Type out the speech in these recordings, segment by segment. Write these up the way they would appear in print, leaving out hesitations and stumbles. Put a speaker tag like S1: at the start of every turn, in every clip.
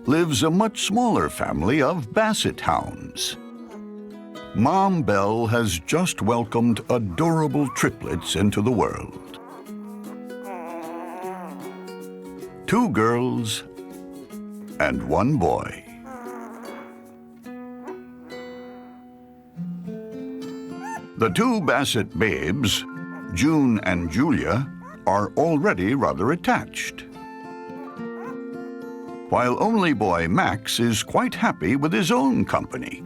S1: lives a much smaller family of Basset Hounds. Mom Belle has just welcomed adorable triplets into the world. 2 girls and 1 boy. The 2 Basset babes, June and Julia, are already rather attached, while only boy Max is quite happy with his own company.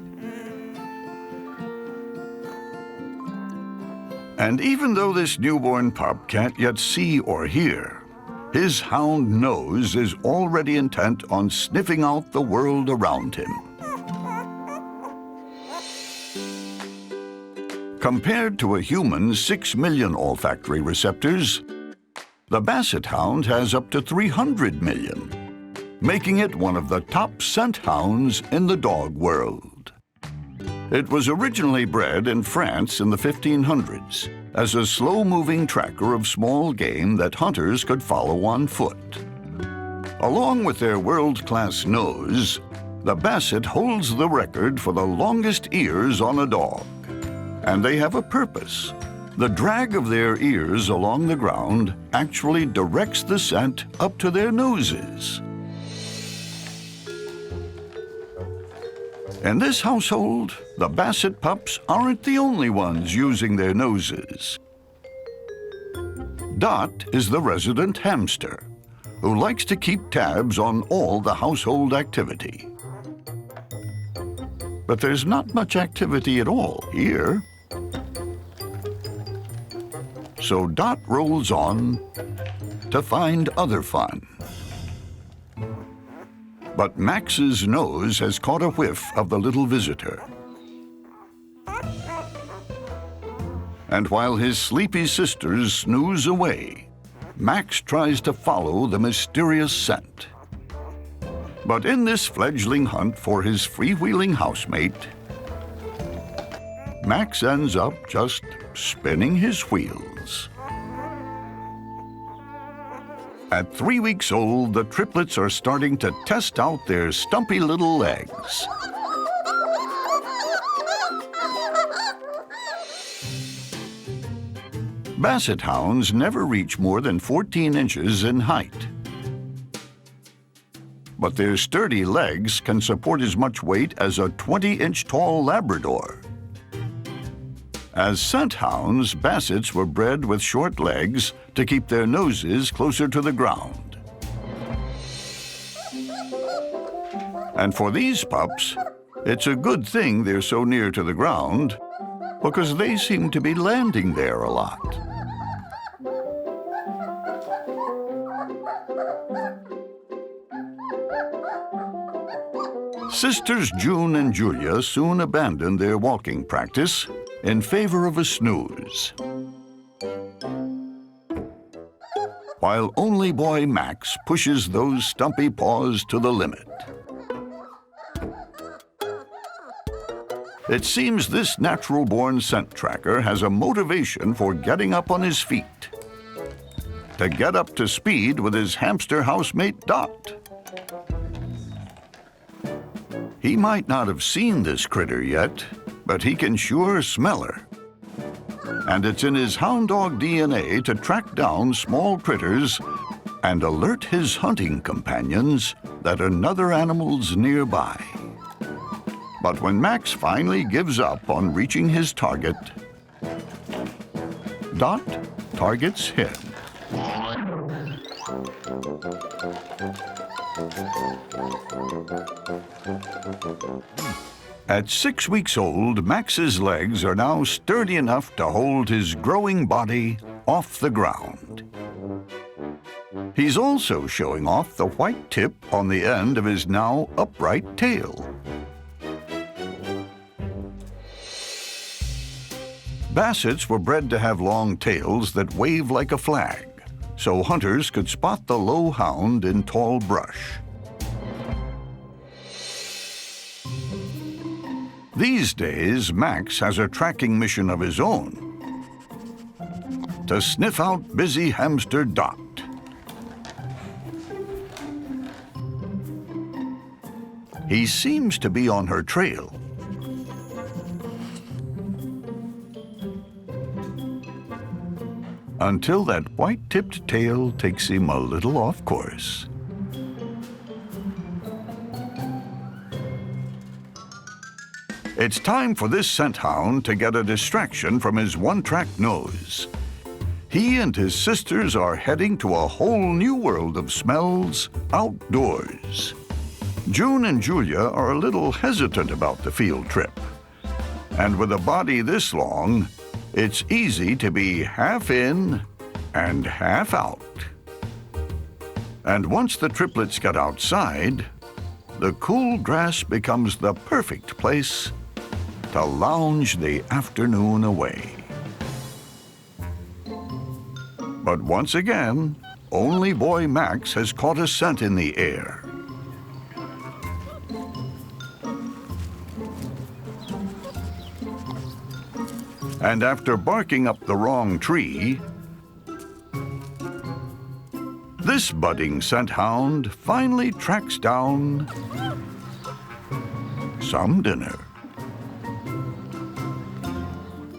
S1: And even though this newborn pup can't yet see or hear, his hound nose is already intent on sniffing out the world around him. Compared to a human's 6 million olfactory receptors, the Basset Hound has up to 300 million, making it one of the top scent hounds in the dog world. It was originally bred in France in the 1500s as a slow-moving tracker of small game that hunters could follow on foot. Along with their world-class nose, the Basset holds the record for the longest ears on a dog. And they have a purpose. The drag of their ears along the ground actually directs the scent up to their noses. In this household, the Basset pups aren't the only ones using their noses. Dot is the resident hamster, who likes to keep tabs on all the household activity. But there's not much activity at all here. So Dot rolls on to find other fun. But Max's nose has caught a whiff of the little visitor. And while his sleepy sisters snooze away, Max tries to follow the mysterious scent. But in this fledgling hunt for his freewheeling housemate, Max ends up just spinning his wheels. At 3 weeks old, the triplets are starting to test out their stumpy little legs. Basset hounds never reach more than 14 inches in height. But their sturdy legs can support as much weight as a 20-inch tall Labrador. As scent hounds, Bassets were bred with short legs to keep their noses closer to the ground. And for these pups, it's a good thing they're so near to the ground, because they seem to be landing there a lot. Sisters June and Julia soon abandoned their walking practice in favor of a snooze, while only boy Max pushes those stumpy paws to the limit. It seems this natural-born scent tracker has a motivation for getting up on his feet, to get up to speed with his hamster housemate Dot. He might not have seen this critter yet, but he can sure smell her. And it's in his hound dog DNA to track down small critters and alert his hunting companions that another animal's nearby. But when Max finally gives up on reaching his target, Dot targets him. At 6 weeks old, Max's legs are now sturdy enough to hold his growing body off the ground. He's also showing off the white tip on the end of his now upright tail. Bassets were bred to have long tails that wave like a flag, so hunters could spot the low hound in tall brush. These days, Max has a tracking mission of his own: to sniff out busy hamster Dot. He seems to be on her trail. Until that white-tipped tail takes him a little off course. It's time for this scent hound to get a distraction from his one-track nose. He and his sisters are heading to a whole new world of smells outdoors. June and Julia are a little hesitant about the field trip. And with a body this long, it's easy to be half in and half out. And once the triplets get outside, the cool grass becomes the perfect place to lounge the afternoon away. But once again, only boy Max has caught a scent in the air. And after barking up the wrong tree, this budding scent hound finally tracks down some dinner.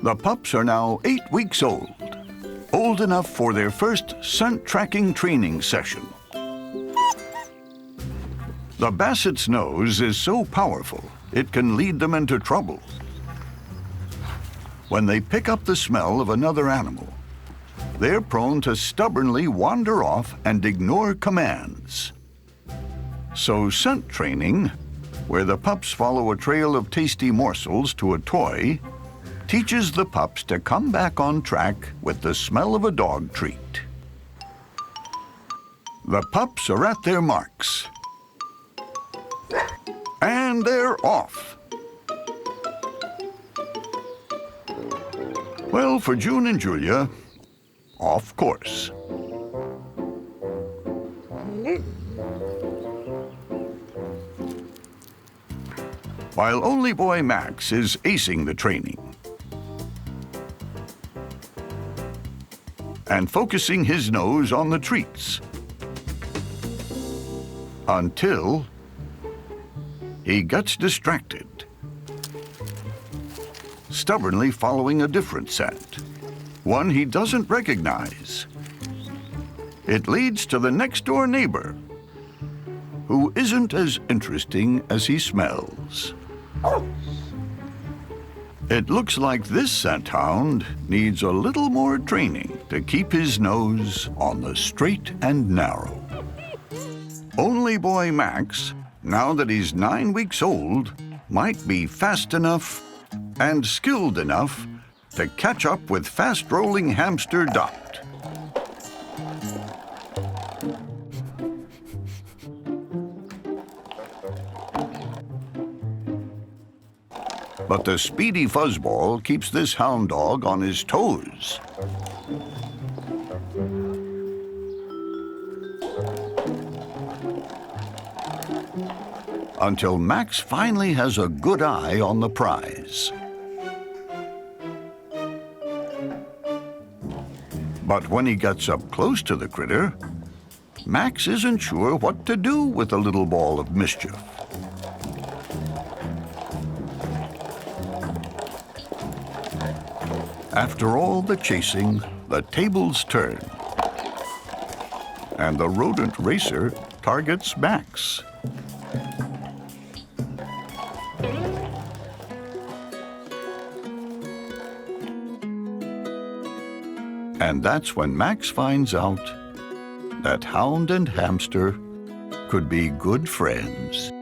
S1: The pups are now 8 weeks old enough for their first scent tracking training session. The Basset's nose is so powerful, it can lead them into trouble. When they pick up the smell of another animal, they're prone to stubbornly wander off and ignore commands. So scent training, where the pups follow a trail of tasty morsels to a toy, teaches the pups to come back on track with the smell of a dog treat. The pups are at their marks. And they're off. Well, for June and Julia, off course. While only boy Max is acing the training and focusing his nose on the treats until he gets distracted, stubbornly following a different scent, one he doesn't recognize. It leads to the next-door neighbor, who isn't as interesting as he smells. It looks like this scent hound needs a little more training to keep his nose on the straight and narrow. Only boy Max, now that he's 9 weeks old, might be fast enough and skilled enough to catch up with fast-rolling Hamster Dot. But the speedy fuzzball keeps this hound dog on his toes. Until Max finally has a good eye on the prize. But when he gets up close to the critter, Max isn't sure what to do with the little ball of mischief. After all the chasing, the tables turn, and the rodent racer targets Max. And that's when Max finds out that Hound and Hamster could be good friends.